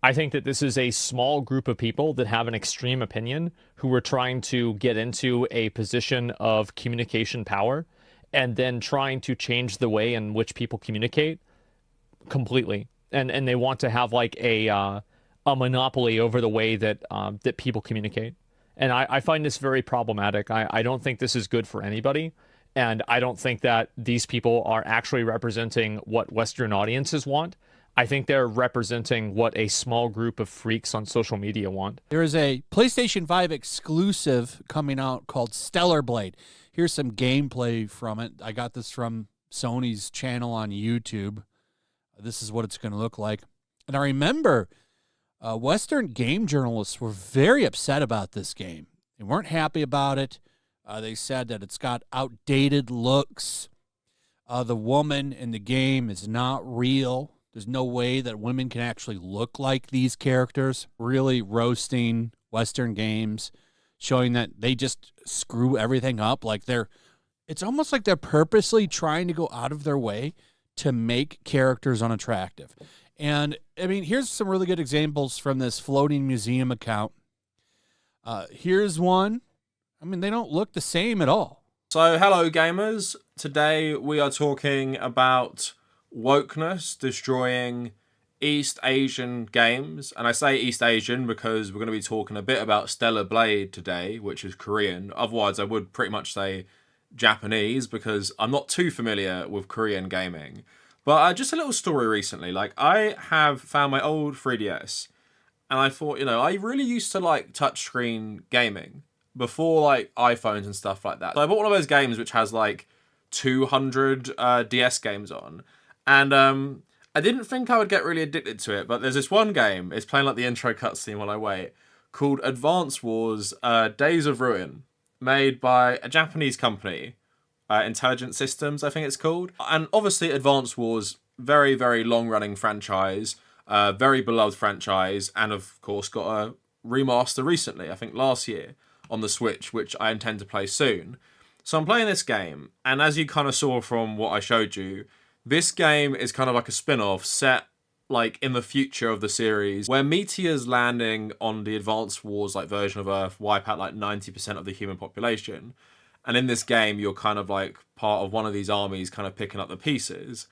I think that this is a small group of people that have an extreme opinion who are trying to get into a position of communication power and then trying to change the way in which people communicate completely. And they want to have like a monopoly over the way that that people communicate. And I find this very problematic. I don't think this is good for anybody. And I don't think that these people are actually representing what Western audiences want. I think they're representing what a small group of freaks on social media want. There is a PlayStation 5 exclusive coming out called Stellar Blade. Here's some gameplay from it. I got this from Sony's channel on YouTube. This is what it's going to look like. And I remember Western game journalists were very upset about this game. They weren't happy about it. They said that it's got outdated looks. The woman in the game is not real. There's no way that women can actually look like these characters. Really roasting Western games, showing that they just screw everything up. Like it's almost like they're purposely trying to go out of their way to make characters unattractive. And, I mean, here's some really good examples from this floating museum account. Here's one. I mean, they don't look the same at all. So, hello, gamers. Today we are talking about wokeness destroying East Asian games. And I say East Asian because we're going to be talking a bit about Stellar Blade today, which is Korean. Otherwise, I would pretty much say Japanese because I'm not too familiar with Korean gaming. But just a little story recently. Like, I have found my old 3DS and I thought, you know, I really used to like touchscreen gaming before like iPhones and stuff like that. So I bought one of those games which has like 200 DS games on. And I didn't think I would get really addicted to it, but there's this one game, it's playing like the intro cutscene while I wait, called Advance Wars Days of Ruin, made by a Japanese company, Intelligent Systems, I think it's called. And obviously Advance Wars, very, very long-running franchise, very beloved franchise, and of course got a remaster recently, I think last year, on the Switch, which I intend to play soon. So I'm playing this game, and as you kind of saw from what I showed you, this game is kind of like a spin-off set like in the future of the series where meteors landing on the Advanced Wars like version of Earth wipe out like 90% of the human population. And in this game, you're kind of like part of one of these armies kind of picking up the pieces.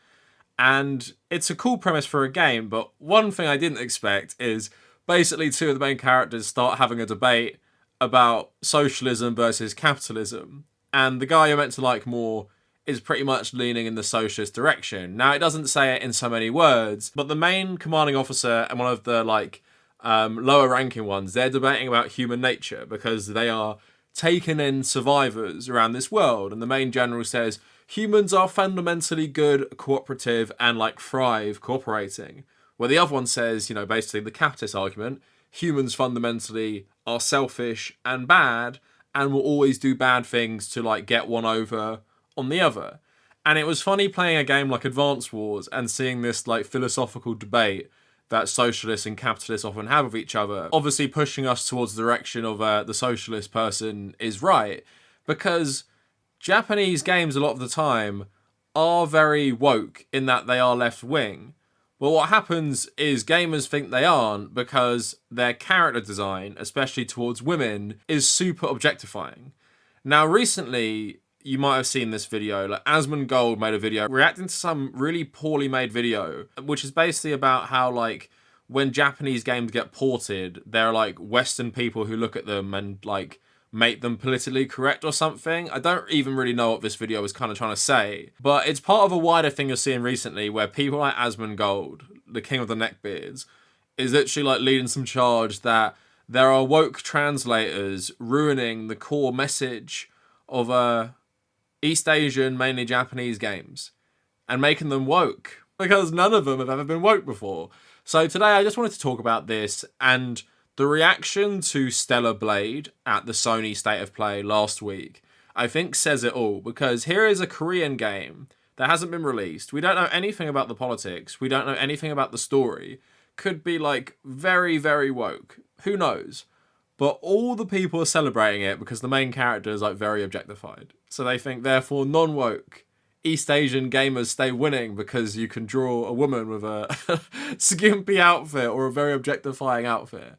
And it's a cool premise for a game, but one thing I didn't expect is basically two of the main characters start having a debate about socialism versus capitalism. And the guy you're meant to like more is pretty much leaning in the socialist direction. Now, it doesn't say it in so many words, but the main commanding officer and one of the like lower ranking ones, they're debating about human nature because they are taking in survivors around this world. And the main general says, humans are fundamentally good, cooperative, and like thrive cooperating. Where the other one says, you know, basically the capitalist argument, humans fundamentally are selfish and bad and will always do bad things to like get one over on the other. And it was funny playing a game like Advance Wars and seeing this like philosophical debate that socialists and capitalists often have with each other, obviously pushing us towards the direction of the socialist person is right, because Japanese games a lot of the time are very woke in that they are left-wing. But what happens is gamers think they aren't because their character design, especially towards women, is super objectifying. Now recently, you might have seen this video, like Asmongold made a video reacting to some really poorly made video, which is basically about how like when Japanese games get ported, there are like Western people who look at them and like make them politically correct or something. I don't even really know what this video was kind of trying to say, but it's part of a wider thing you're seeing recently where people like Asmongold, the king of the neckbeards, is literally like leading some charge that there are woke translators ruining the core message of East Asian, mainly Japanese games and making them woke because none of them have ever been woke before. So today I just wanted to talk about this and the reaction to Stellar Blade at the Sony State of Play last week, I think says it all, because here is a Korean game that hasn't been released. We don't know anything about the politics. We don't know anything about the story. Could be like very, very woke. Who knows? But all the people are celebrating it because the main character is like very objectified. So they think therefore non-woke East Asian gamers stay winning because you can draw a woman with a skimpy outfit or a very objectifying outfit.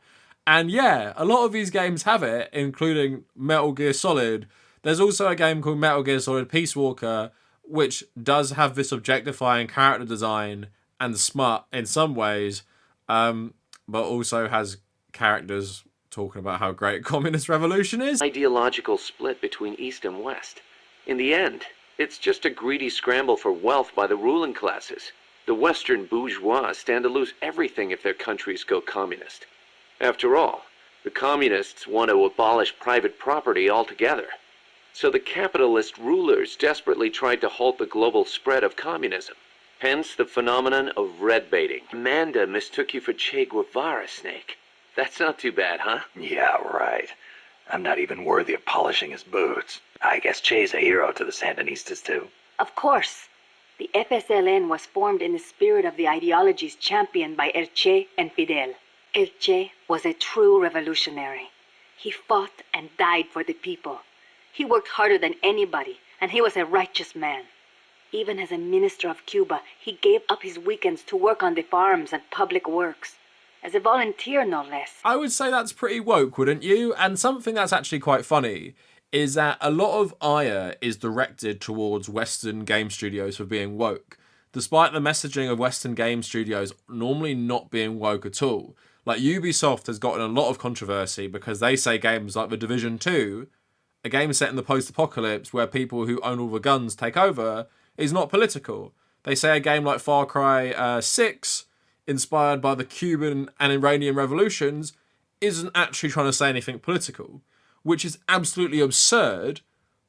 And yeah, a lot of these games have it, including Metal Gear Solid. There's also a game called Metal Gear Solid Peace Walker, which does have this objectifying character design and smut in some ways, but also has characters talking about how great communist revolution is. Ideological split between East and West. In the end, it's just a greedy scramble for wealth by the ruling classes. The Western bourgeois stand to lose everything if their countries go communist. After all, the communists want to abolish private property altogether. So the capitalist rulers desperately tried to halt the global spread of communism. Hence the phenomenon of red baiting. Amanda mistook you for Che Guevara, Snake. That's not too bad, huh? Yeah, right. I'm not even worthy of polishing his boots. I guess Che's a hero to the Sandinistas, too. Of course. The FSLN was formed in the spirit of the ideologies championed by El Che and Fidel. El Che was a true revolutionary. He fought and died for the people. He worked harder than anybody, and he was a righteous man. Even as a minister of Cuba, he gave up his weekends to work on the farms and public works. As a volunteer, no less. I would say that's pretty woke, wouldn't you? And something that's actually quite funny is that a lot of ire is directed towards Western game studios for being woke, despite the messaging of Western game studios normally not being woke at all. Like, Ubisoft has gotten a lot of controversy because they say games like The Division 2, a game set in the post-apocalypse where people who own all the guns take over, is not political. They say a game like Far Cry 6, inspired by the Cuban and Iranian revolutions, isn't actually trying to say anything political, which is absolutely absurd,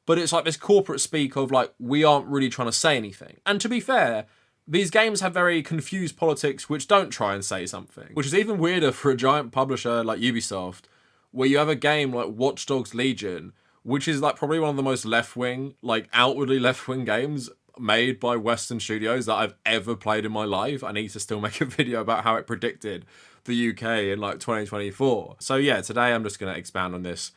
but it's like this corporate speak of, like, we aren't really trying to say anything. And to be fair, these games have very confused politics which don't try and say something, which is even weirder for a giant publisher like Ubisoft, where you have a game like Watch Dogs Legion, which is like probably one of the most left-wing, like outwardly left-wing games made by Western studios that I've ever played in my life. I need to still make a video about how it predicted the UK in like 2024. So yeah, today I'm just going to expand on this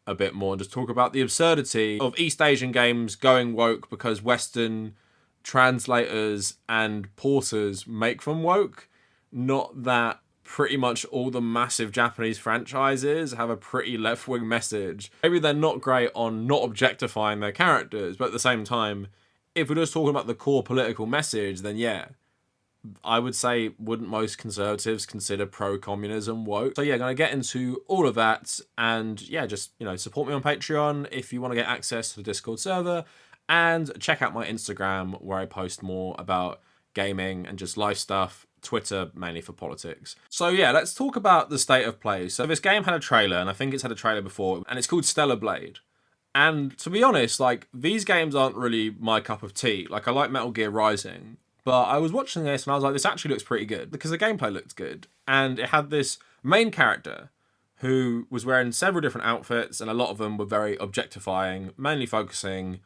a bit more and just talk about the absurdity of East Asian games going woke because Western translators and porters make them woke. Not that pretty much all the massive Japanese franchises have a pretty left-wing message. Maybe they're not great on not objectifying their characters, but at the same time, if we're just talking about the core political message, then yeah, I would say, wouldn't most conservatives consider pro-communism woke? So yeah, going to get into all of that, and yeah, just, you know, support me on Patreon if you want to get access to the Discord server, and check out my Instagram where I post more about gaming and just life stuff, Twitter mainly for politics. So yeah, let's talk about the state of play. So this game had a trailer, and I think it's had a trailer before, and it's called Stellar Blade. And to be honest, like, these games aren't really my cup of tea. Like, I like Metal Gear Rising, but I was watching this and I was like, this actually looks pretty good because the gameplay looked good. And it had this main character who was wearing several different outfits, and a lot of them were very objectifying, mainly focusing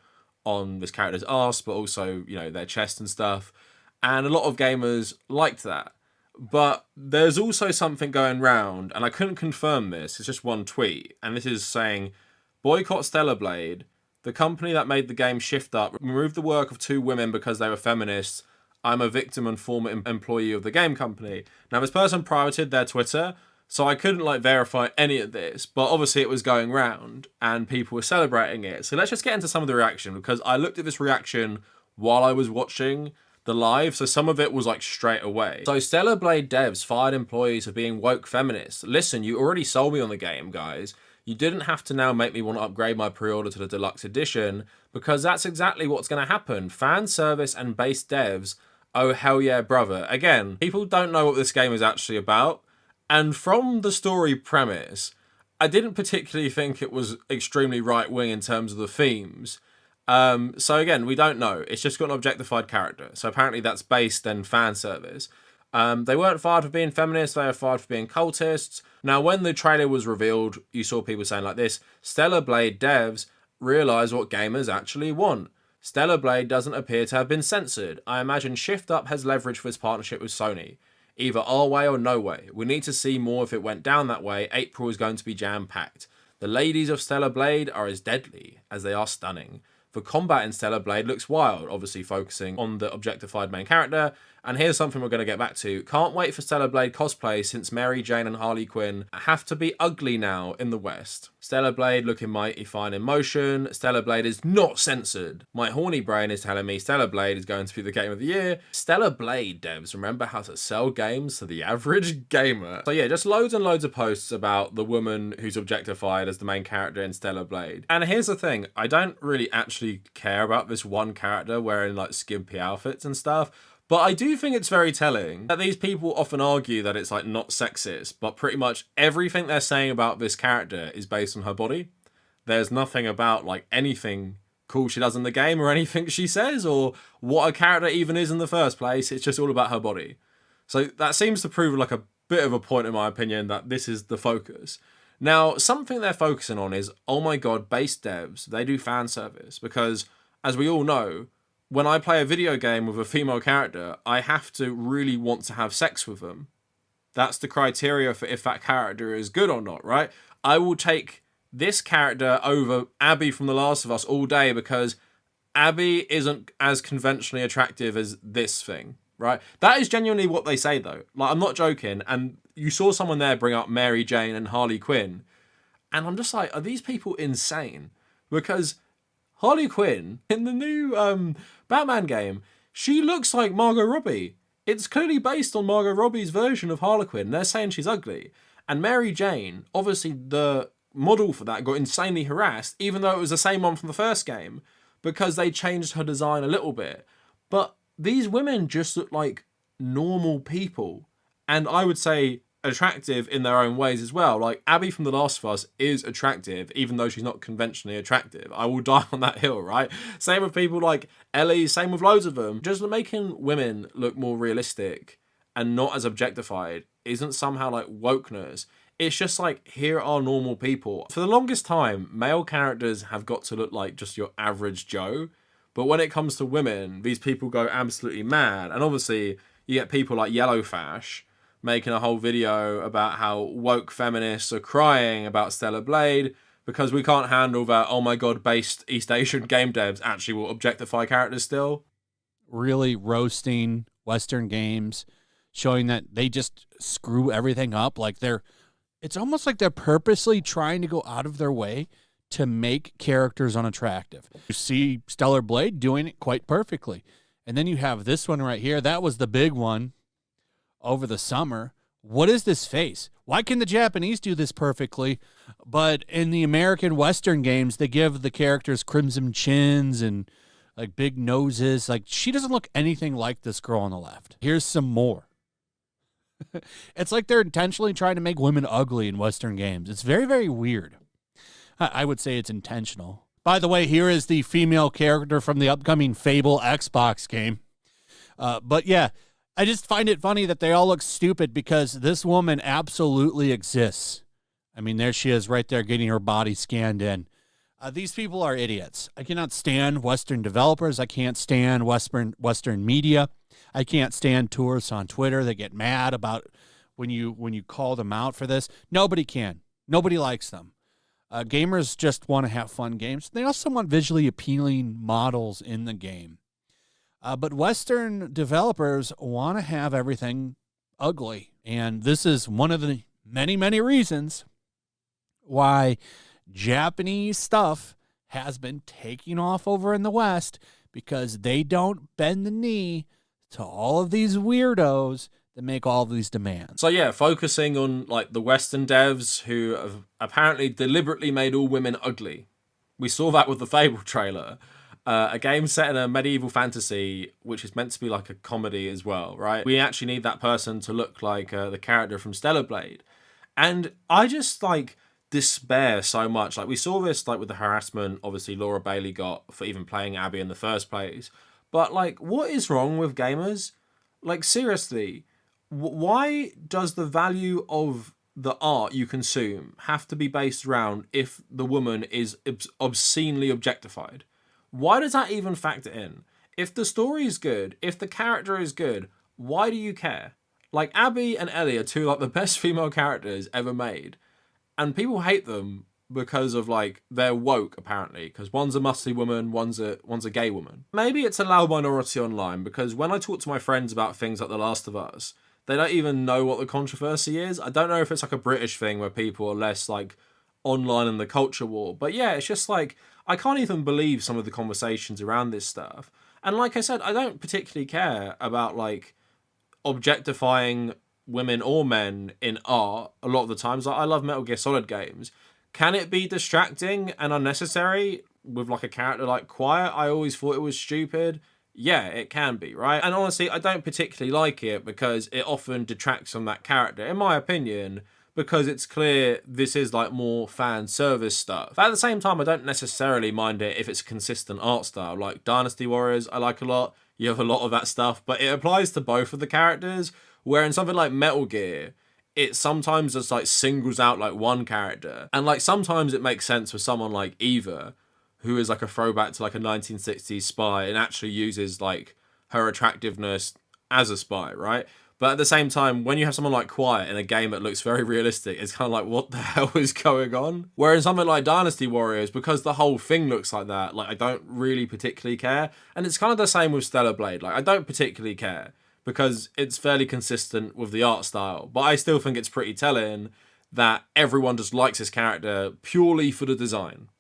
on this character's arse, but also, you know, their chest and stuff. And a lot of gamers liked that. But there's also something going round, and I couldn't confirm this, it's just one tweet, and this is saying, boycott Stellar Blade. The company that made the game Shift Up removed the work of 2 women because they were feminists. I'm a victim and former employee of the game company. Now, this person privated their Twitter, so I couldn't, like, verify any of this, but obviously it was going round, and people were celebrating it. So let's just get into some of the reaction, because I looked at this reaction while I was watching the live, so some of it was like straight away. So Stellar Blade devs fired employees for being woke feminists. Listen, you already sold me on the game, guys. You didn't have to now make me want to upgrade my pre-order to the deluxe edition, because that's exactly what's going to happen. Fan service and base devs, oh hell yeah brother. Again, people don't know what this game is actually about, and from the story premise, I didn't particularly think it was extremely right-wing in terms of the themes. So again, we don't know. It's just got an objectified character. So apparently that's based in fan service. They weren't fired for being feminists. They were fired for being cultists. Now, when the trailer was revealed, you saw people saying like this, Stellar Blade devs realize what gamers actually want. Stellar Blade doesn't appear to have been censored. I imagine Shift Up has leverage for its partnership with Sony. Either our way or no way. We need to see more if it went down that way. April is going to be jam-packed. The ladies of Stellar Blade are as deadly as they are stunning. The combat in Stellar Blade looks wild, obviously focusing on the objectified main character. And here's something we're going to get back to. Can't wait for Stellar Blade cosplay since Mary Jane and Harley Quinn have to be ugly now in the West. Stellar Blade looking mighty fine in motion. Stellar Blade is not censored. My horny brain is telling me Stellar Blade is going to be the game of the year. Stellar Blade devs remember how to sell games to the average gamer. So yeah, just loads and loads of posts about the woman who's objectified as the main character in Stellar Blade. And here's the thing, I don't really actually care about this one character wearing like skimpy outfits and stuff. But I do think it's very telling that these people often argue that it's like not sexist, but pretty much everything they're saying about this character is based on her body. There's nothing about like anything cool she does in the game or anything she says or what a character even is in the first place. It's just all about her body. So that seems to prove like a bit of a point in my opinion that this is the focus. Now, something they're focusing on is, oh my god, base devs, they do fan service because as we all know, when I play a video game with a female character, I have to really want to have sex with them. That's the criteria for if that character is good or not, right? I will take this character over Abby from The Last of Us all day because Abby isn't as conventionally attractive as this thing, right? That is genuinely what they say though. Like, I'm not joking. And you saw someone there bring up Mary Jane and Harley Quinn. And I'm just like, are these people insane? Because Harley Quinn, in the new Batman game, she looks like Margot Robbie. It's clearly based on Margot Robbie's version of Harlequin. They're saying she's ugly. And Mary Jane, obviously the model for that got insanely harassed, even though it was the same one from the first game, because they changed her design a little bit. But these women just look like normal people. And I would say attractive in their own ways as well. Like Abby from The Last of Us is attractive, even though she's not conventionally attractive. I will die on that hill, right? Same with people like Ellie, same with loads of them. Just making women look more realistic and not as objectified isn't somehow like wokeness. It's just like, here are normal people. For the longest time, male characters have got to look like just your average Joe. But when it comes to women, these people go absolutely mad. And obviously, you get people like Yellowfash making a whole video about how woke feminists are crying about Stellar Blade because we can't handle that, oh my god, based East Asian game devs actually will objectify characters still. Really roasting Western games, showing that they just screw everything up. Like it's almost like they're purposely trying to go out of their way to make characters unattractive. You see Stellar Blade doing it quite perfectly. And then you have this one right here. That was the big one over the summer. What is this face? Why can the Japanese do this perfectly, but in the American Western games, they give the characters crimson chins and like big noses? Like, she doesn't look anything like this girl on the left. Here's some more. It's like they're intentionally trying to make women ugly in Western games. It's very, very weird. I would say it's intentional. By the way, here is the female character from the upcoming Fable Xbox game. But yeah, I just find it funny that they all look stupid because this woman absolutely exists. I mean, there she is right there getting her body scanned in. These people are idiots. I cannot stand Western developers. I can't stand Western media. I can't stand tourists on Twitter that get mad about when you call them out for this. Nobody can. Nobody likes them. Gamers just want to have fun games. They also want visually appealing models in the game. But Western developers want to have everything ugly. And this is one of the many, many reasons why Japanese stuff has been taking off over in the West, because they don't bend the knee to all of these weirdos that make all of these demands. So yeah, focusing on like the Western devs who have apparently deliberately made all women ugly. We saw that with the Fable trailer. A game set in a medieval fantasy, which is meant to be like a comedy as well, right? We actually need that person to look like the character from Stellar Blade. And I just like despair so much. Like we saw this like with the harassment, obviously Laura Bailey got for even playing Abby in the first place. But like, what is wrong with gamers? Like seriously, why does the value of the art you consume have to be based around if the woman is obscenely objectified? Why does that even factor in? If the story is good, if the character is good, why do you care? Like Abby and Ellie are two like the best female characters ever made, and people hate them because of like they're woke apparently, because one's a muscly woman, one's a gay woman. Maybe it's a loud minority online, because when I talk to my friends about things like The Last of Us, they don't even know what the controversy is. I don't know if it's like a British thing where people are less like online in the culture war, but yeah, it's just like I can't even believe some of the conversations around this stuff. And like I said, I don't particularly care about like objectifying women or men in art a lot of the times. Like, I love Metal Gear Solid games. Can it be distracting and unnecessary with like a character like Quiet? I always thought it was stupid. Yeah, it can be, right? And honestly, I don't particularly like it because it often detracts from that character, in my opinion, because it's clear this is like more fan service stuff. But at the same time, I don't necessarily mind it if it's a consistent art style. Like Dynasty Warriors, I like a lot. You have a lot of that stuff, but it applies to both of the characters, where in something like Metal Gear, it sometimes just like singles out like one character. And like sometimes it makes sense for someone like Eva, who is like a throwback to like a 1960s spy and actually uses like her attractiveness as a spy, right? But at the same time, when you have someone like Quiet in a game that looks very realistic, it's kind of like, what the hell is going on? Whereas something like Dynasty Warriors, because the whole thing looks like that, like I don't really particularly care. And it's kind of the same with Stellar Blade. Like I don't particularly care, because it's fairly consistent with the art style. But I still think it's pretty telling that everyone just likes his character purely for the design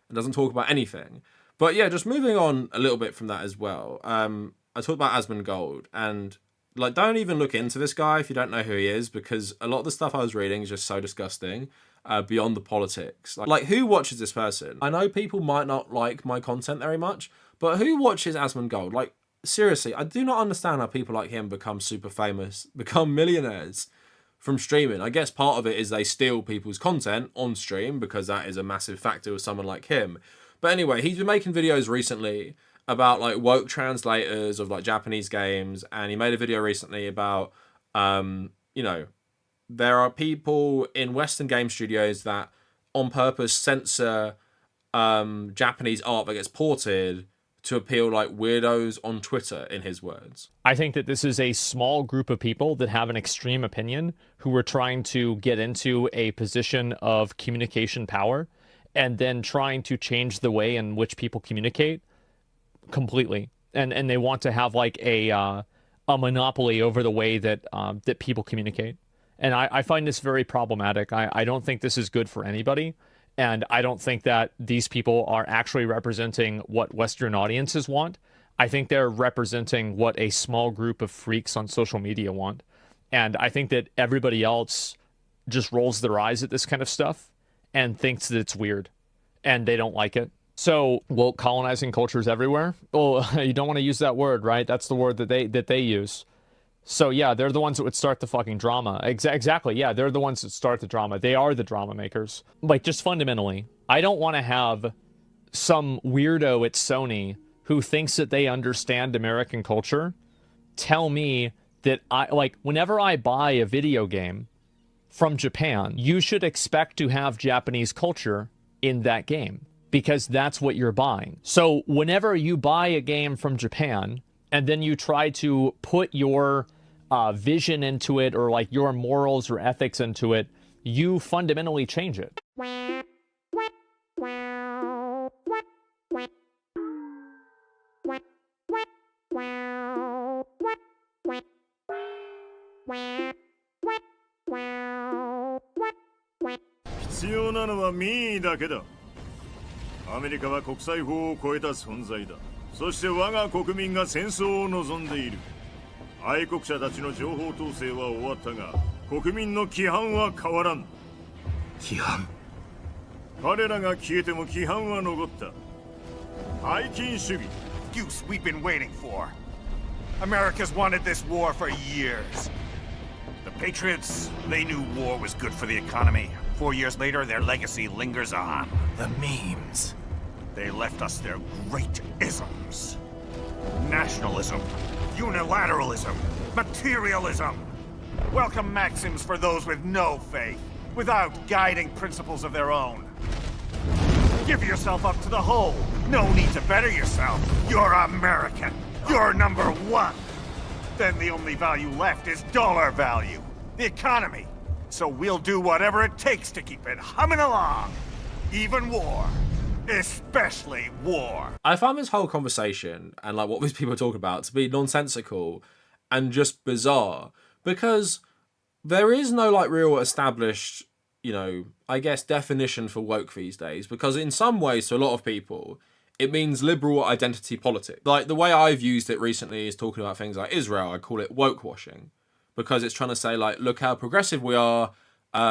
and doesn't talk about anything. But yeah, just moving on a little bit from that as well. I talked about Asmongold, and like, don't even look into this guy if you don't know who he is, because a lot of the stuff I was reading is just so disgusting, beyond the politics. Like, who watches this person? I know people might not like my content very much, but who watches Asmongold? Like, seriously, I do not understand how people like him become super famous, become millionaires from streaming. I guess part of it is they steal people's content on stream, because that is a massive factor with someone like him. But anyway, he's been making videos recently about like woke translators of like Japanese games, and he made a video recently about you know, there are people in Western game studios that on purpose censor Japanese art that gets ported to appeal like weirdos on Twitter, in his words. I think that this is a small group of people that have an extreme opinion who are trying to get into a position of communication power and then trying to change the way in which people communicate completely. And they want to have like a monopoly over the way that that people communicate. And I find this very problematic. I don't think this is good for anybody. And I don't think that these people are actually representing what Western audiences want. I think they're representing what a small group of freaks on social media want. And I think that everybody else just rolls their eyes at this kind of stuff and thinks that it's weird and they don't like it. So, well, colonizing cultures everywhere? Well, you don't want to use that word, right? That's the word that they use. So yeah, they're the ones that would start the fucking drama. Exactly, yeah, they're the ones that start the drama. They are the drama makers. Like, just fundamentally, I don't want to have some weirdo at Sony who thinks that they understand American culture tell me that whenever I buy a video game from Japan, you should expect to have Japanese culture in that game, because that's what you're buying. So whenever you buy a game from Japan and then you try to put your vision into it, or like your morals or ethics into it, you fundamentally change it. Goose we've been waiting for. America's wanted this war for years. The Patriots, they knew war was good for the economy. 4 years later, their legacy lingers on. The memes. They left us their great isms. Nationalism, unilateralism, materialism. Welcome maxims for those with no faith, without guiding principles of their own. Give yourself up to the whole. No need to better yourself. You're American. You're number one. Then the only value left is dollar value. The economy. So we'll do whatever it takes to keep it humming along. Even war. Especially war. I found this whole conversation and like what these people are talking about to be nonsensical and just bizarre, because there is no like real established, you know, I guess definition for woke these days, because in some ways to a lot of people it means liberal identity politics. Like the way I've used it recently is talking about things like Israel. I call it woke washing, because it's trying to say like, look how progressive we are,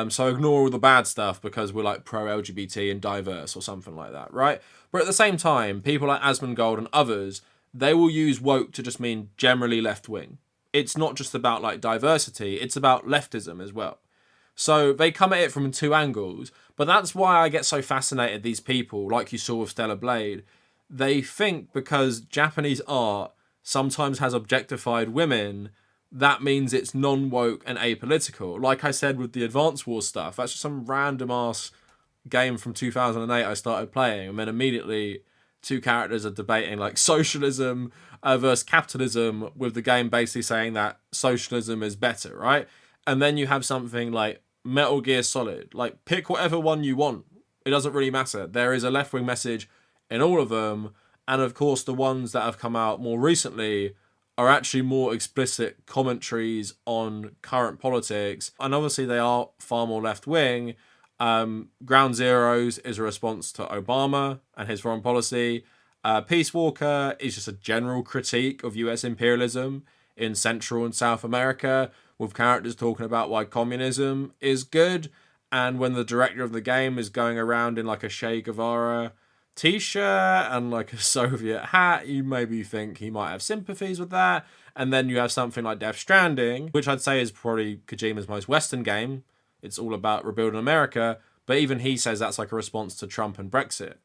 so ignore all the bad stuff because we're like pro-LGBT and diverse or something like that, right? But at the same time, people like Asmongold and others, they will use woke to just mean generally left-wing. It's not just about like diversity, it's about leftism as well. So they come at it from two angles, but that's why I get so fascinated. These people, like you saw with Stellar Blade, they think because Japanese art sometimes has objectified women, that means it's non-woke and apolitical. Like I said with the Advance Wars stuff, that's just some random ass game from 2008 I started playing, and then immediately two characters are debating like socialism versus capitalism, with the game basically saying that socialism is better, right? And then you have something like Metal Gear Solid. Like, pick whatever one you want. It doesn't really matter. There is a left-wing message in all of them. And of course, the ones that have come out more recently are actually more explicit commentaries on current politics. And obviously, they are far more left-wing. Ground Zeroes is a response to Obama and his foreign policy. Peace Walker is just a general critique of US imperialism in Central and South America, with characters talking about why communism is good. And when the director of the game is going around in like a Che Guevara t-shirt and like a Soviet hat, you maybe think he might have sympathies with that. And then you have something like Death Stranding, which I'd say is probably Kojima's most Western game. It's all about rebuilding America, but even he says that's like a response to Trump and Brexit.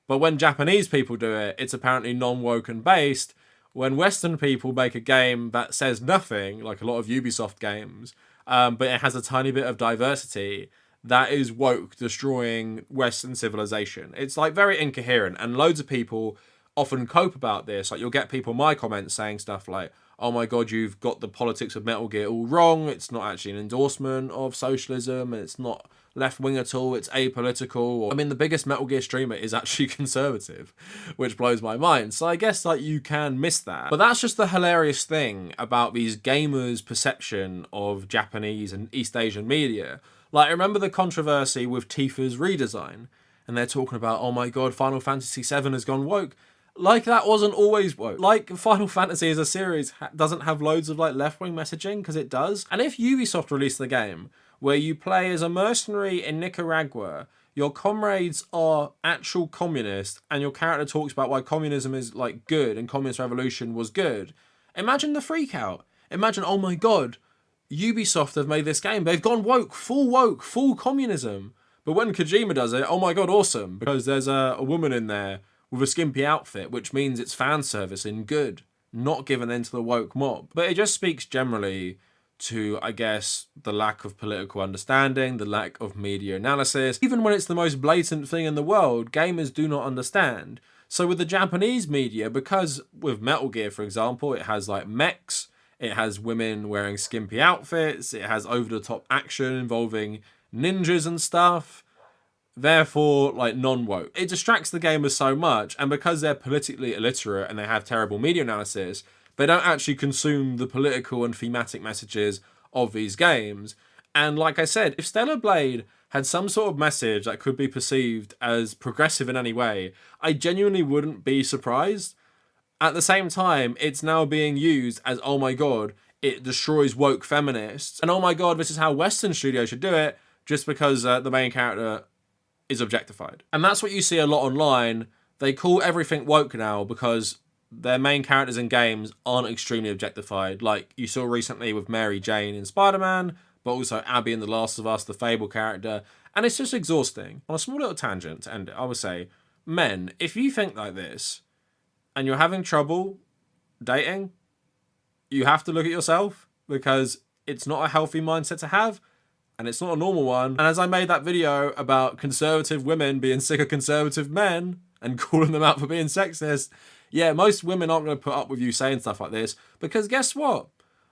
But when Japanese people do it, it's apparently non-woke and based. When Western people make a game that says nothing, like a lot of Ubisoft games, but it has a tiny bit of diversity, that is woke, destroying Western civilization. It's like very incoherent, and loads of people often cope about this. Like, you'll get people in my comments saying stuff like, oh my god, you've got the politics of Metal Gear all wrong, it's not actually an endorsement of socialism, and it's not left-wing at all, it's apolitical. I mean, the biggest Metal Gear streamer is actually conservative, which blows my mind. So I guess like you can miss that. But that's just the hilarious thing about these gamers' perception of Japanese and East Asian media. Like, I remember the controversy with Tifa's redesign, and they're talking about, oh my god, Final Fantasy VII has gone woke. Like, that wasn't always woke. Like, Final Fantasy as a series doesn't have loads of like left-wing messaging, because it does. And if Ubisoft released the game where you play as a mercenary in Nicaragua, your comrades are actual communists, and your character talks about why communism is like good and communist revolution was good, imagine the freak out. Imagine, oh my god, Ubisoft have made this game, they've gone woke, full communism. But when Kojima does it, oh my god, awesome, because there's a woman in there with a skimpy outfit, which means it's fan service in good, not given into the woke mob. But it just speaks generally to, I guess, the lack of political understanding, the lack of media analysis. Even when it's the most blatant thing in the world, gamers do not understand. So with the Japanese media, because with Metal Gear, for example, it has like mechs, it has women wearing skimpy outfits, it has over-the-top action involving ninjas and stuff, therefore like non-woke. It distracts the gamers so much, and because they're politically illiterate and they have terrible media analysis, they don't actually consume the political and thematic messages of these games. And like I said, if Stellar Blade had some sort of message that could be perceived as progressive in any way, I genuinely wouldn't be surprised. At the same time, it's now being used as, oh my god, it destroys woke feminists, and oh my god, this is how Western studios should do it, just because the main character is objectified. And that's what you see a lot online. They call everything woke now because their main characters in games aren't extremely objectified. Like you saw recently with Mary Jane in Spider-Man, but also Abby in The Last of Us, the Fable character. And it's just exhausting. On a small little tangent, and I would say, men, if you think like this, and you're having trouble dating, you have to look at yourself, because it's not a healthy mindset to have, and it's not a normal one. And as I made that video about conservative women being sick of conservative men and calling them out for being sexist, yeah, most women aren't going to put up with you saying stuff like this, because guess what?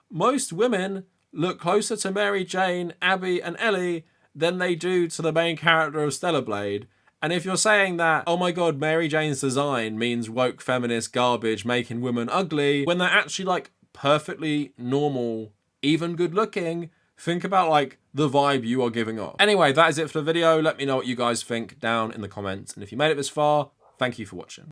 Most women look closer to Mary Jane, Abby, and Ellie than they do to the main character of Stellar Blade. And if you're saying that, oh my god, Mary Jane's design means woke feminist garbage making women ugly, when they're actually like perfectly normal, even good looking, think about like the vibe you are giving off. Anyway, that is it for the video. Let me know what you guys think down in the comments. And if you made it this far, thank you for watching.